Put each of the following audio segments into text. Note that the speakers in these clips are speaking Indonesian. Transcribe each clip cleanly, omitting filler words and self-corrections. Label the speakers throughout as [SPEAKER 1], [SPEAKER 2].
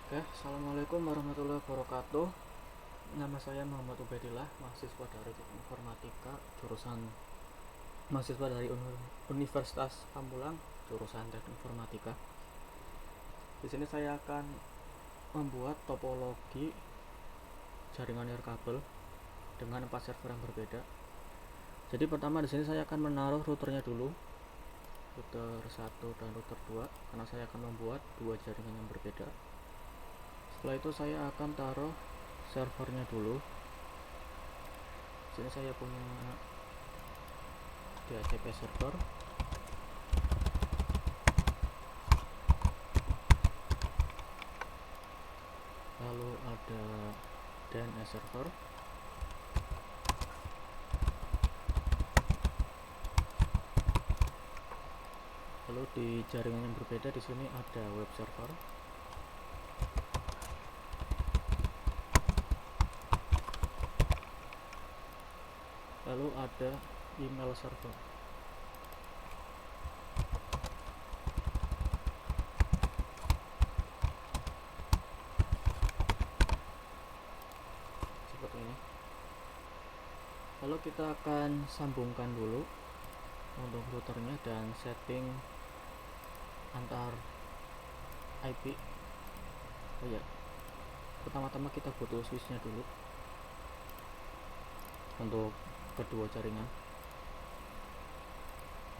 [SPEAKER 1] Oke, assalamualaikum warahmatullahi wabarakatuh. Nama saya Muhammad Ubaidillah, mahasiswa dari Informatika, jurusan mahasiswa dari Universitas Pamulang, jurusan Teknik Informatika. Di sini saya akan membuat topologi jaringan nirkabel dengan 4 server yang berbeda. Jadi pertama di sini saya akan menaruh routernya dulu, router 1 dan router 2, karena saya akan membuat dua jaringan yang berbeda. Setelah itu saya akan taruh servernya dulu. Sini saya punya DHCP server, lalu ada DNS server, lalu di jaringan yang berbeda di sini ada web server, lalu ada email server. Seperti ini. Lalu kita akan sambungkan dulu untuk routernya dan setting antar IP. Oh ya, pertama-tama kita butuh switchnya dulu untuk kedua jaringan.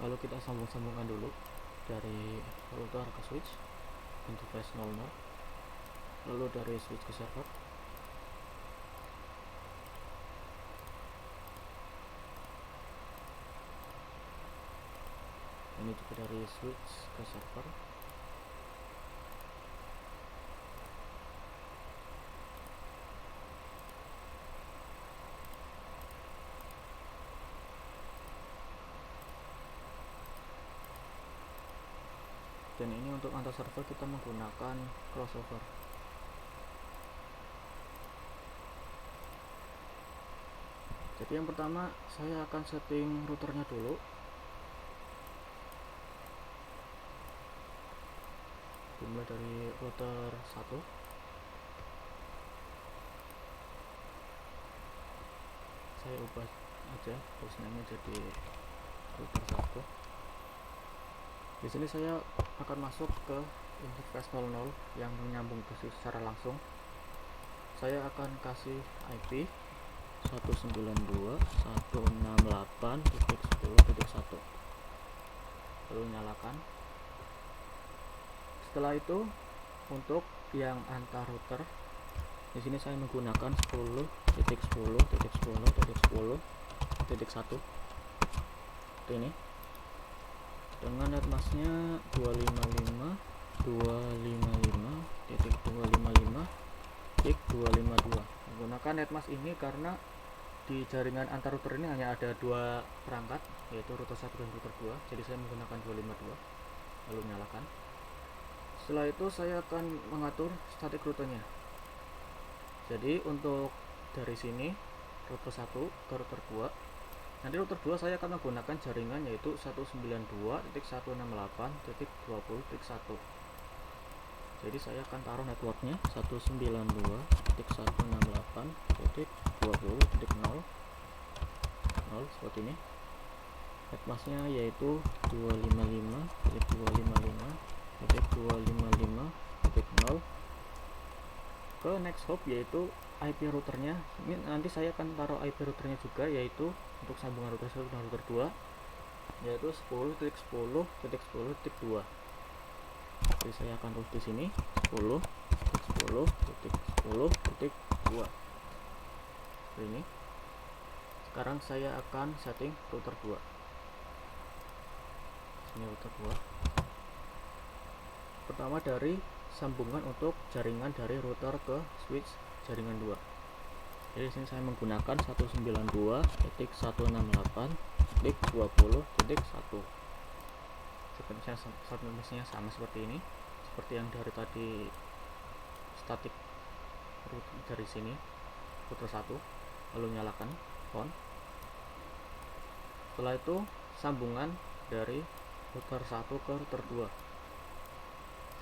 [SPEAKER 1] Lalu kita sambung-sambungkan dulu dari router ke switch, interface 00, lalu dari switch ke server. Ini juga dari switch ke server. Dan ini untuk antar server kita menggunakan crossover. Jadi yang pertama saya akan setting routernya dulu. Dimulai dari router 1. Saya ubah aja hostname jadi router 1. Di sini saya akan masuk ke interface 00 yang menyambung ke switch secara langsung. Saya akan kasih IP 192.168.10.1, lalu nyalakan. Setelah itu untuk yang antar router di sini saya menggunakan 10.10.10.10.1 ini dengan netmasknya 255.255.252. Menggunakan netmask ini karena di jaringan antar router ini hanya ada dua perangkat, yaitu router 1 dan router 2. Jadi saya menggunakan 252. Lalu nyalakan. Setelah itu saya akan mengatur static routernya. Jadi untuk dari sini router 1 ke router 2. Nanti router 2 saya akan menggunakan jaringan yaitu 192.168.20.1. Jadi saya akan taruh networknya 192.168.20.0 seperti ini. Netmasknya yaitu 255.255.255.0. Ke next hop yaitu IP routernya. Ini nanti saya akan taruh IP routernya juga, yaitu untuk sambungan router 1 dan router 2 yaitu 10.10.10.2. Jadi saya akan tulis di sini 10.10.10.2. Ini. Sekarang saya akan setting router 2. Ini router 2. Pertama dari sambungan untuk jaringan dari router ke switch jaringan 2. Jadi sini saya menggunakan 192.168.20.1. Sebenarnya sama seperti ini, seperti yang dari tadi static root dari sini router 1, lalu nyalakan on. Setelah itu sambungan dari router 1 ke router 2.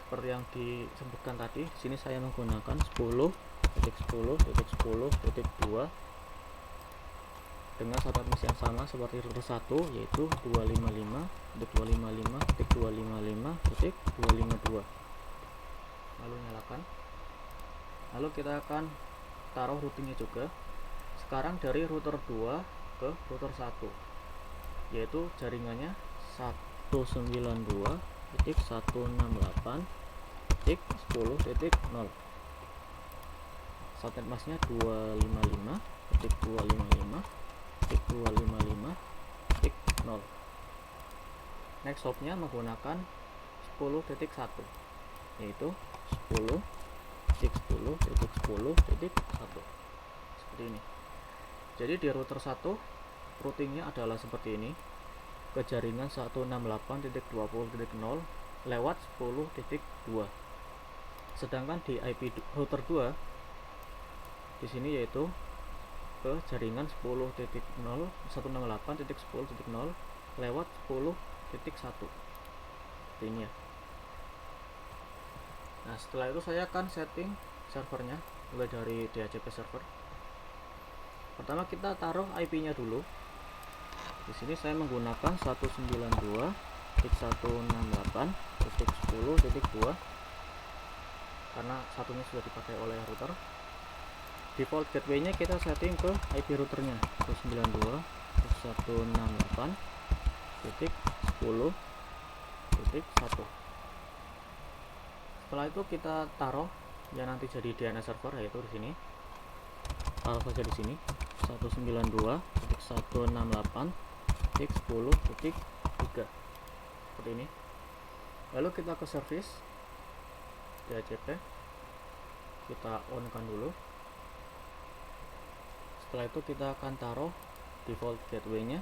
[SPEAKER 1] seperti yang disebutkan tadi. Di sini saya menggunakan 10.10.10.2 dengan satu admiss yang sama seperti router 1, yaitu 255.255.255.252. Lalu nyalakan. Lalu kita akan taruh routingnya juga. Sekarang dari router 2 ke router 1, yaitu jaringannya 192.168.10.0. subnet masknya 255.255.255.0. next hopnya menggunakan 10.1, yaitu 10.10.10.1 seperti ini. Jadi di router 1 routingnya adalah seperti ini, ke jaringan 168.20.0 lewat 10.2. Sedangkan di IP router 2 di sini yaitu ke jaringan 168.10.0 lewat 10.1. Ini ya. Nah, setelah itu saya akan setting servernya mulai dari DHCP server. Pertama kita taruh IP-nya dulu. Di sini saya menggunakan 192.168.10.2 karena satunya sudah dipakai oleh router. Default gateway-nya kita setting ke IP routernya 192.168.10.1. Setelah itu kita taruh yang nanti jadi DNS server, yaitu di sini. Taruh saja di sini 192.168.10.3 seperti ini. Lalu kita ke service DHCP, kita on kan dulu. Setelah itu kita akan taruh default gateway-nya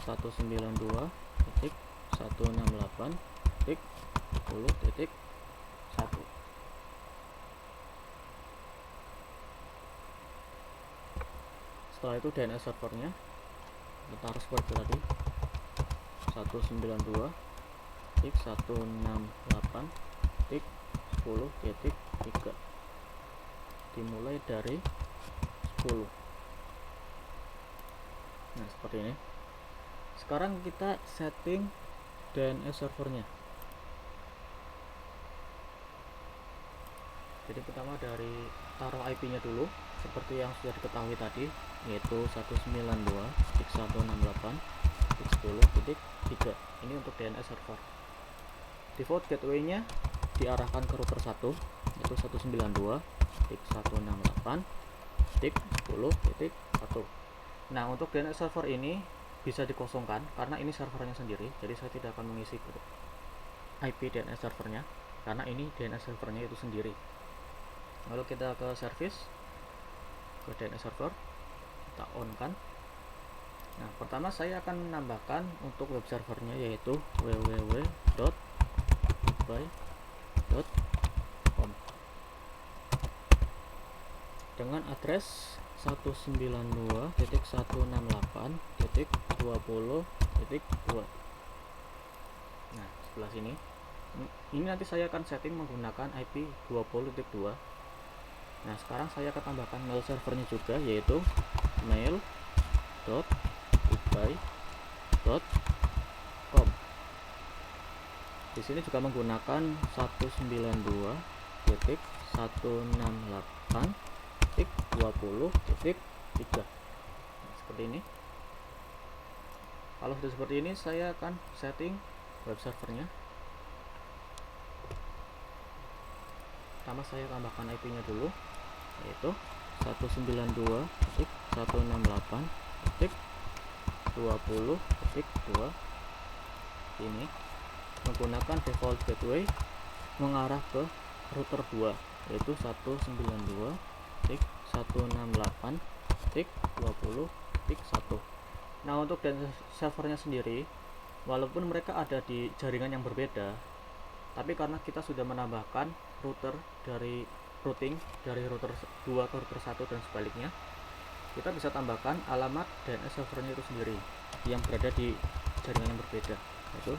[SPEAKER 1] 192.168.10.1. Setelah itu DNS servernya kita taruh seperti tadi 192.168.10.3 dimulai dari 10. Nah, seperti ini. Sekarang kita setting DNS servernya. Jadi pertama dari taruh IP-nya dulu seperti yang sudah diketahui tadi, yaitu 192.168.10.3. Ini untuk DNS server. Default gateway-nya diarahkan ke router 1, yaitu 192.168.10.1. Nah, untuk DNS server ini bisa dikosongkan karena ini servernya sendiri, jadi saya tidak akan mengisi IP DNS servernya karena ini DNS servernya itu sendiri. Lalu kita ke service, ke DNS server, kita on kan. Nah, pertama saya akan menambahkan untuk web servernya yaitu www.goodbye.com dengan address 192.168.20.2. Nah, sebelah sini ini nanti saya akan setting menggunakan IP 20.2. Nah, sekarang saya akan tambahkan mail servernya juga, yaitu mail.goodbye.com. Di sini juga menggunakan 192.168.20.3. Nah, seperti ini. Kalau sudah seperti ini, saya akan setting web servernya. Pertama saya tambahkan IP-nya dulu, yaitu 192.168.20.2 ini menggunakan default gateway mengarah ke router 2, yaitu 192.168.20.1. Nah, untuk DNS servernya sendiri, walaupun mereka ada di jaringan yang berbeda, tapi karena kita sudah menambahkan router dari routing dari router 2 ke router 1 dan sebaliknya, kita bisa tambahkan alamat DNS servernya itu sendiri yang berada di jaringan yang berbeda, yaitu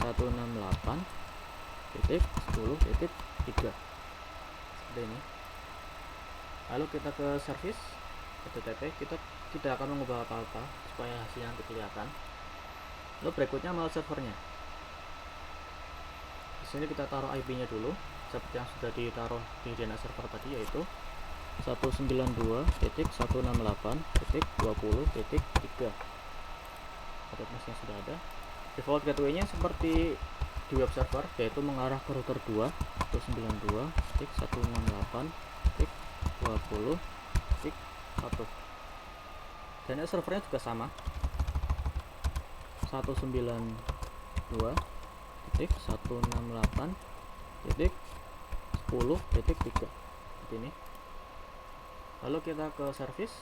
[SPEAKER 1] 168.10.3 seperti ini. Lalu kita ke service http, kita tidak akan mengubah apa-apa supaya hasilnya nanti kelihatan. Lalu berikutnya mail servernya. Di sini kita taruh IP-nya dulu seperti yang sudah ditaruh di DNS server tadi, yaitu 192.168.20.3. Address-nya sudah ada. Default gateway-nya seperti di web server, yaitu mengarah ke router 2, 192.168.20.1. DNS servernya juga sama, 192.168.10.3 seperti ini. Lalu kita ke service,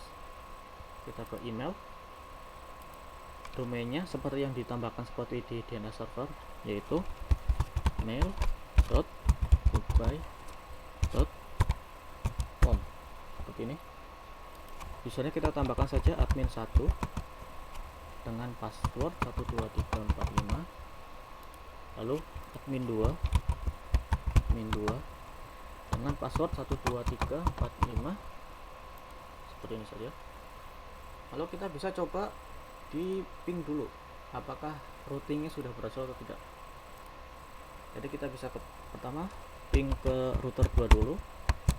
[SPEAKER 1] kita ke email. Domainnya seperti yang ditambahkan seperti di DNS server, yaitu mail.goodbye.com seperti ini. Usernya kita tambahkan saja admin 1 dengan password 12345, lalu admin 2 dengan password 12345 seperti ini saja. Lalu kita bisa coba di ping dulu apakah routingnya sudah berhasil atau tidak. Jadi kita bisa pertama ping ke router 2 dulu,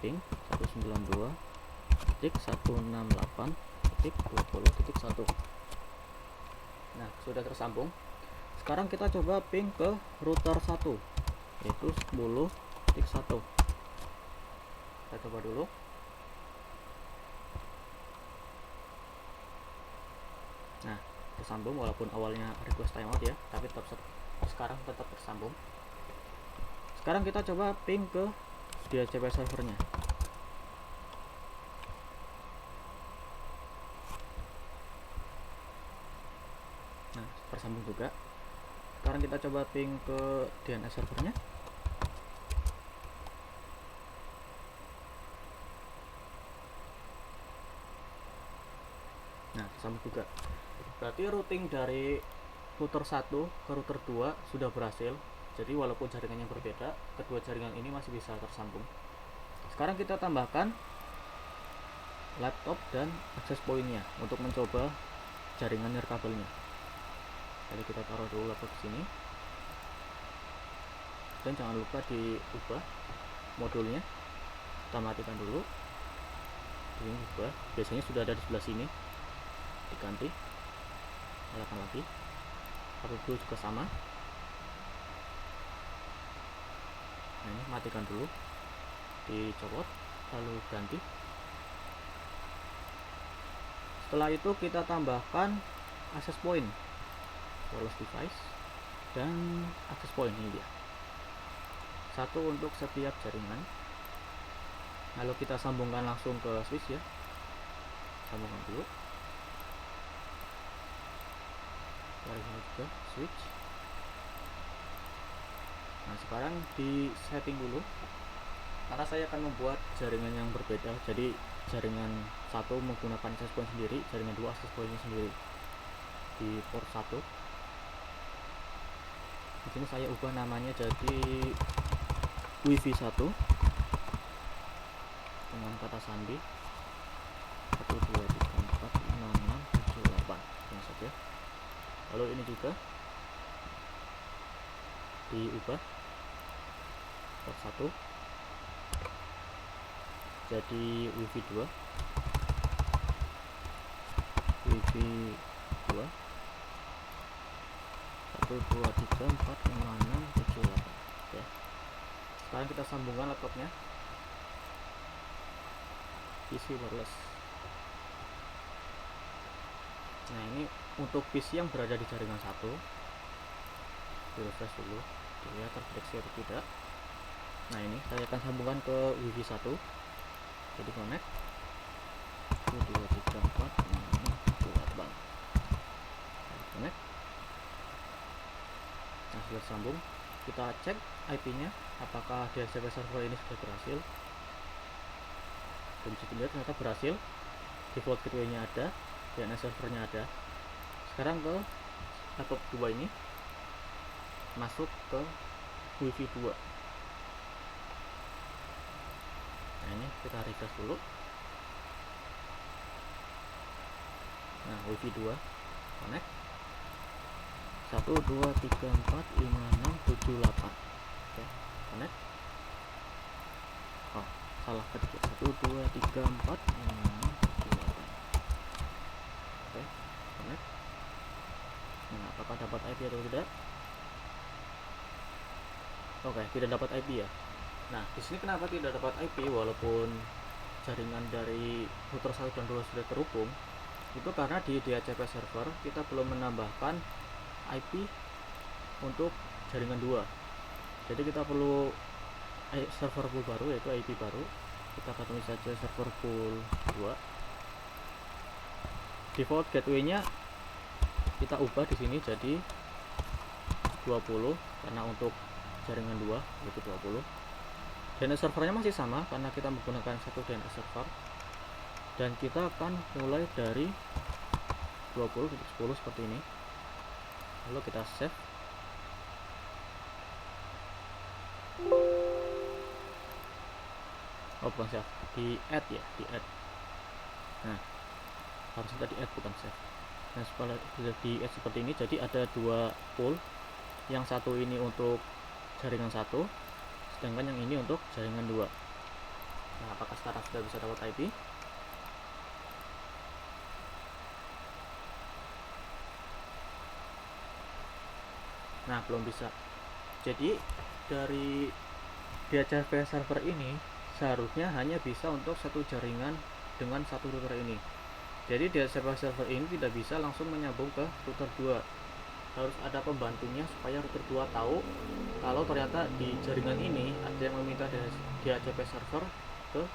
[SPEAKER 1] ping 192.168.20.1. Nah, sudah tersambung. Sekarang kita coba ping ke router 1, yaitu 10.1. Kita coba dulu. Nah, tersambung walaupun awalnya request timeout ya, tapi sekarang tetap tersambung. Sekarang kita coba ping ke DHCP servernya. Nah, tersambung juga. Sekarang kita coba ping ke DNS servernya. Nah, tersambung juga. Berarti routing dari router 1 ke router 2 sudah berhasil. Jadi walaupun jaringannya berbeda, kedua jaringan ini masih bisa tersambung. Sekarang kita tambahkan laptop dan access point-nya untuk mencoba jaringan nirkabelnya. Jadi kita taruh dulu laptop di sini. Dan jangan lupa diubah modulnya. Kita matikan dulu. Ini juga biasanya sudah ada di sebelah sini. Diganti. Nyalakan lagi. Laptop dulu juga sama. Nah, ini matikan dulu, dicopot, lalu ganti. Setelah itu kita tambahkan access point, wireless device, dan access point ini dia. Satu untuk setiap jaringan. Lalu kita sambungkan langsung ke switch ya. Sambungkan dulu. Tarik juga switch. Nah, sekarang di setting dulu karena saya akan membuat jaringan yang berbeda. Jadi jaringan 1 menggunakan access point sendiri, jaringan 2 access pointnya sendiri di port 1. Di sini saya ubah namanya jadi wifi 1 dengan kata sandi 123456778 ini saja. Lalu ini juga diubah port 1 jadi wifi 2 123456778 ya. Sekarang kita sambungkan laptopnya PC wireless. Nah, ini untuk PC yang berada di jaringan 1, di refresh dulu dilihat terdeteksi atau tidak. Nah, ini saya akan sambungkan ke wifi 1. Jadi connect 123456778 connect. Nah, sudah sambung. Kita cek IP nya apakah DHCP server ini sudah berhasil. Dan bisa dilihat ternyata berhasil. Default gateway nya ada, DNS servernya ada. Sekarang ke laptop 2 ini masuk ke wifi 2. Nah ini kita refresh dulu. Nah wifi 2 connect 1 2 3 4 5 6 7 8. Oke, connect. Oh salah ketik 1 2 3 4 5 6 7 8. Oke, connect. Nah apakah dapat IP atau tidak? Oke, tidak dapat IP ya. Nah di sini kenapa tidak dapat IP walaupun jaringan dari router 1 dan 2 sudah terhubung? Itu karena di DHCP server kita belum menambahkan IP untuk jaringan 2. Jadi kita perlu server pool baru, yaitu IP baru. Kita ketemu saja server pool 2. Default gateway-nya kita ubah di sini jadi 20 karena untuk jaringan 2 yaitu 20. DNS servernya masih sama karena kita menggunakan satu DNS server. Dan kita akan mulai dari 20.10 seperti ini. Lalu kita save. Oh bukan save, di add ya, di add. Nah harusnya tadi add bukan save. Nah setelah sudah di add seperti ini, jadi ada dua pool. Yang satu ini untuk jaringan 1, sedangkan yang ini untuk jaringan 2. Nah apakah sekarang sudah bisa dapat IP? Nah belum bisa. Jadi dari DHCP server ini seharusnya hanya bisa untuk satu jaringan dengan satu router ini. Jadi DHCP server ini tidak bisa langsung menyambung ke router 2. Harus ada pembantunya supaya router 2 tahu kalau ternyata di jaringan ini ada yang meminta DHCP server ke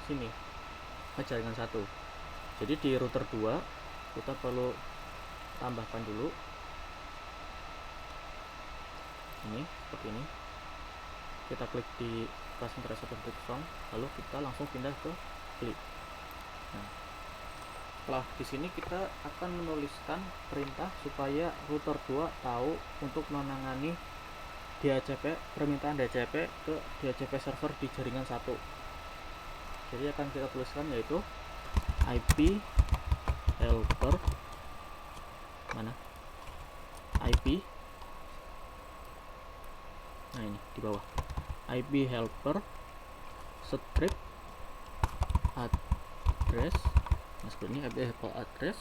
[SPEAKER 1] sini, ke jaringan 1. Jadi di router 2 kita perlu tambahkan dulu ini seperti ini. Kita klik di Transmitter 1.0, lalu kita langsung pindah ke klik. Nah, setelah di sini kita akan menuliskan perintah supaya router 2 tahu untuk menangani DHCP, permintaan DHCP ke DHCP server di jaringan 1. Jadi akan kita tuliskan yaitu IP helper mana? IP. Nah ini di bawah. IP helper script address. Nah seperti ini IP helper address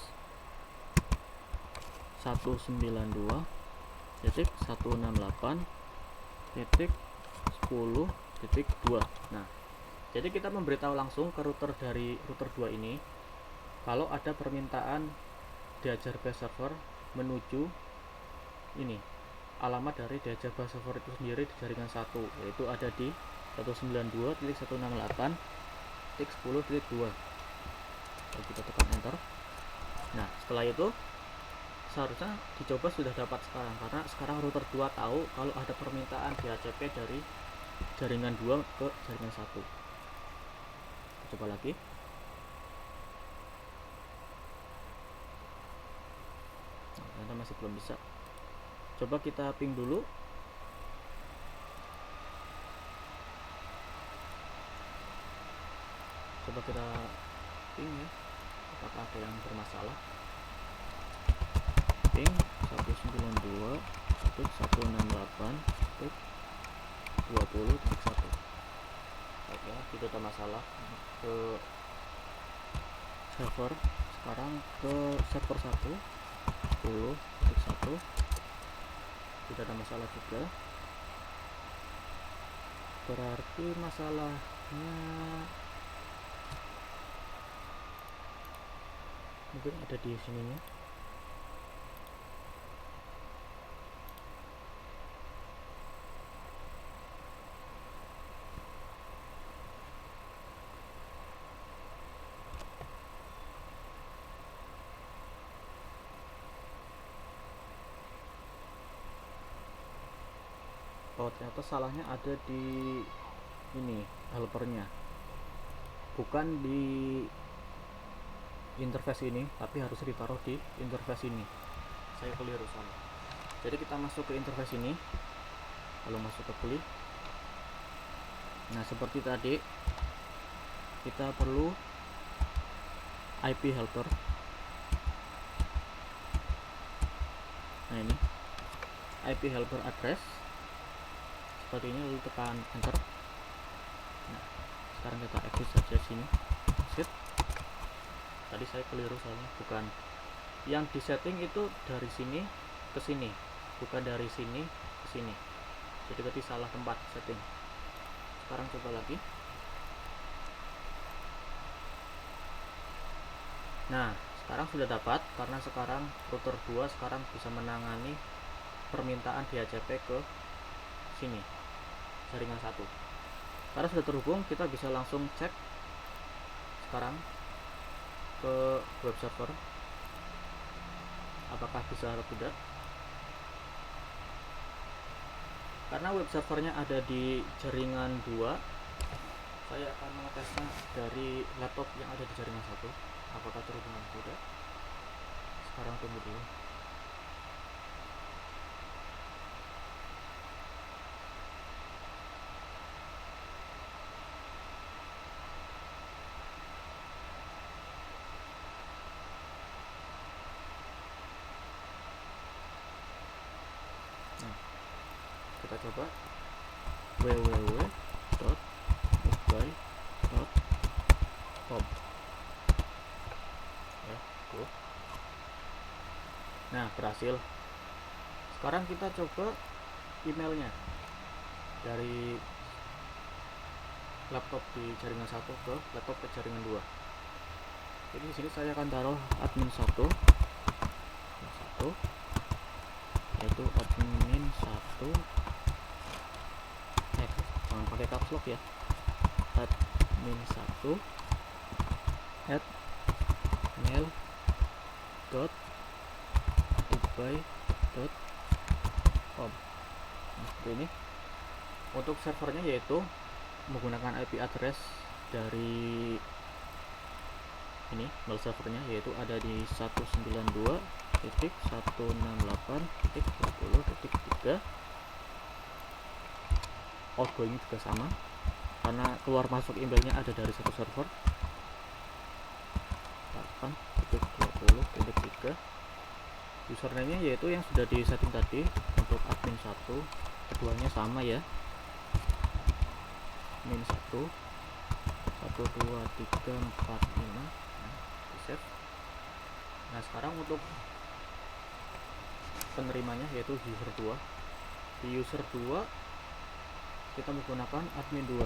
[SPEAKER 1] 192.168.10.2. Nah jadi kita memberitahu langsung ke router dari router 2 ini kalau ada permintaan DHCP server menuju ini alamat dari DHCP server itu sendiri di jaringan 1, yaitu ada di 192.168.10.2. Lalu kita tekan enter. Nah setelah itu seharusnya dicoba sudah dapat sekarang, karena sekarang router 2 tahu kalau ada permintaan DHCP dari jaringan 2 ke jaringan 1. Kita coba lagi. Nah, ternyata masih belum bisa. Coba kita ping dulu. Coba kita ping ya, apakah ada yang bermasalah. Ping 192.168.20.1. Oke, tidak ada masalah. Ke server, sekarang ke server 1.10.1 tidak ada masalah juga. Berarti masalahnya mungkin ada di sininya. Oh ternyata salahnya ada di ini helpernya, bukan di interface ini, tapi harus ditaruh di interface ini. Saya keliru salah. Jadi kita masuk ke interface ini, lalu masuk ke GUI. Nah, seperti tadi kita perlu IP helper. Nah, ini IP helper address seperti ini, lalu tekan enter. Nah, sekarang kita exit saja sini, exit. Tadi saya keliru soalnya, bukan yang di setting itu dari sini ke sini, bukan dari sini ke sini, jadi tadi salah tempat setting. Sekarang coba lagi. Nah, sekarang sudah dapat, karena sekarang router 2 sekarang bisa menangani permintaan DHCP ke sini, jaringan 1. Karena sudah terhubung, kita bisa langsung cek sekarang ke web server apakah bisa atau tidak. Karena web servernya ada di jaringan 2, saya akan mengetesnya dari laptop yang ada di jaringan 1 apakah terhubung atau tidak. Sekarang tunggu dulu. Nah, kita coba www.ugbai.com ya, tuh. Nah, berhasil. Sekarang kita coba emailnya dari laptop di jaringan 1 ke laptop ke jaringan 2. Jadi di sini saya akan taruh admin 1 yaitu admin 1 jangan pakai caps lock ya, admin 1 at mail.ugbai.com. Nah, seperti ini. Untuk servernya yaitu menggunakan IP address dari ini, mail servernya yaitu ada di 192.168.20.3. outgoing juga sama, karena keluar masuk emailnya ada dari satu server 8.20.3. username-nya yaitu yang sudah di setting tadi. Untuk admin 1 keduanya sama ya, admin 1 1 2 3 4 5. Nah, di save. Nah, sekarang untuk penerimanya yaitu user 2. Di user 2 kita menggunakan admin 2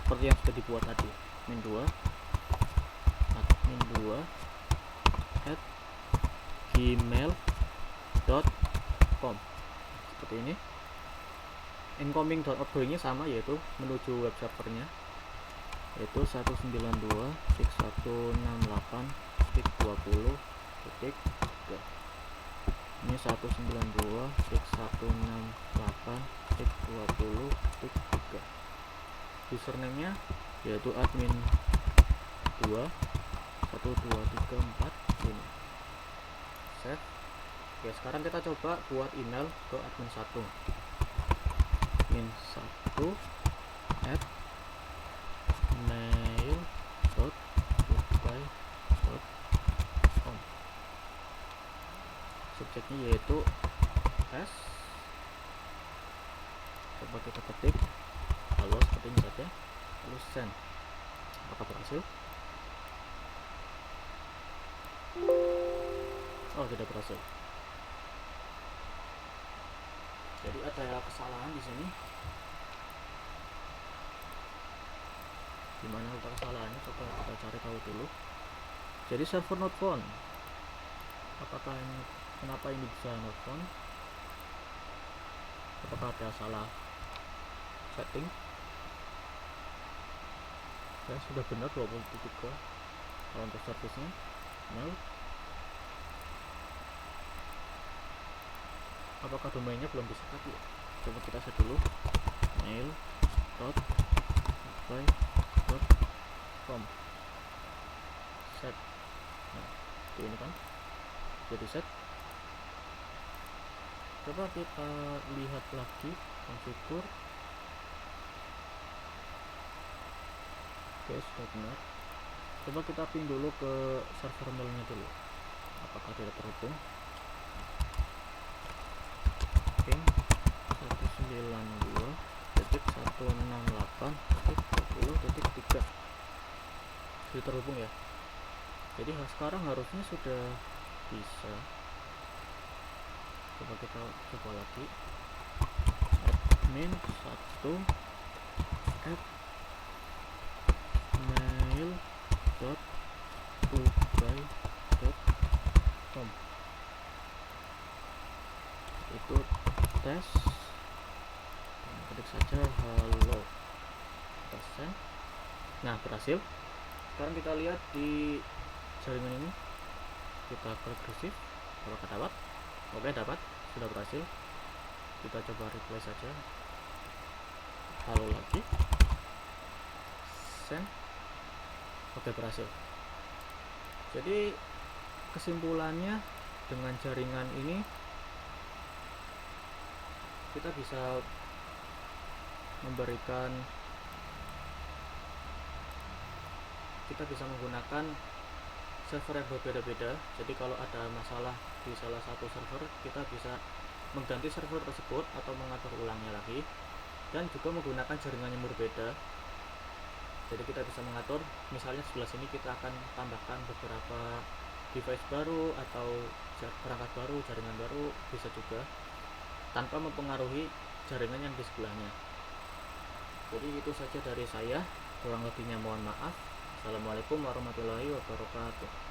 [SPEAKER 1] seperti yang sudah dibuat tadi, admin 2 at gmail.com seperti ini. Incoming dan outgoingnya sama, yaitu menuju web servernya yaitu 192.168.20.3. ini 192.168.20.3. username-nya yaitu admin 2 1 2 3 4 5. Save. Oke, sekarang kita coba buat email ke admin 1. admin 1 at mail.ugbai.com. subjeknya yaitu S. Coba kita ketik halo seperti ini saja, lalu send. Apakah berhasil? Oh, tidak berhasil. Jadi ada kesalahan di sini. Gimana letak kesalahannya? Coba kita cari tahu dulu. Jadi server not found. Apakah ini, kenapa ini bisa not found? Apakah ada salah setting? Ya, sudah benar 20.3. Kalau untuk servisnya nol. Apakah domainnya belum disekat ya? Coba kita set dulu mail.ugbai.com set. Nah, ini kan jadi set. Coba kita lihat lagi konfigur. Oke, sudah benar. Coba kita ping dulu ke server mailnya dulu, apakah tidak terhubung. Ping 192.168.20.3 sudah terhubung ya. Jadi sekarang harusnya sudah bisa. Coba kita coba lagi, admin 1@mail.ubay.com, itu tes. Ketik saja halo, kita send. Nah, berhasil. Sekarang kita lihat di jaringan ini, kita klik receive, apakah dapat. Oke, dapat, sudah berhasil. Kita coba reply saja, halo lagi, send. Oke, berhasil. Jadi kesimpulannya, dengan jaringan ini kita bisa menggunakan server yang berbeda-beda. Jadi kalau ada masalah di salah satu server, kita bisa mengganti server tersebut atau mengatur ulangnya lagi, dan juga menggunakan jaringan yang berbeda. Jadi kita bisa mengatur, misalnya sebelah sini kita akan tambahkan beberapa device baru atau perangkat baru, jaringan baru, bisa juga tanpa mempengaruhi jaringan yang di sebelahnya. Jadi itu saja dari saya, kurang lebihnya mohon maaf. Assalamualaikum warahmatullahi wabarakatuh.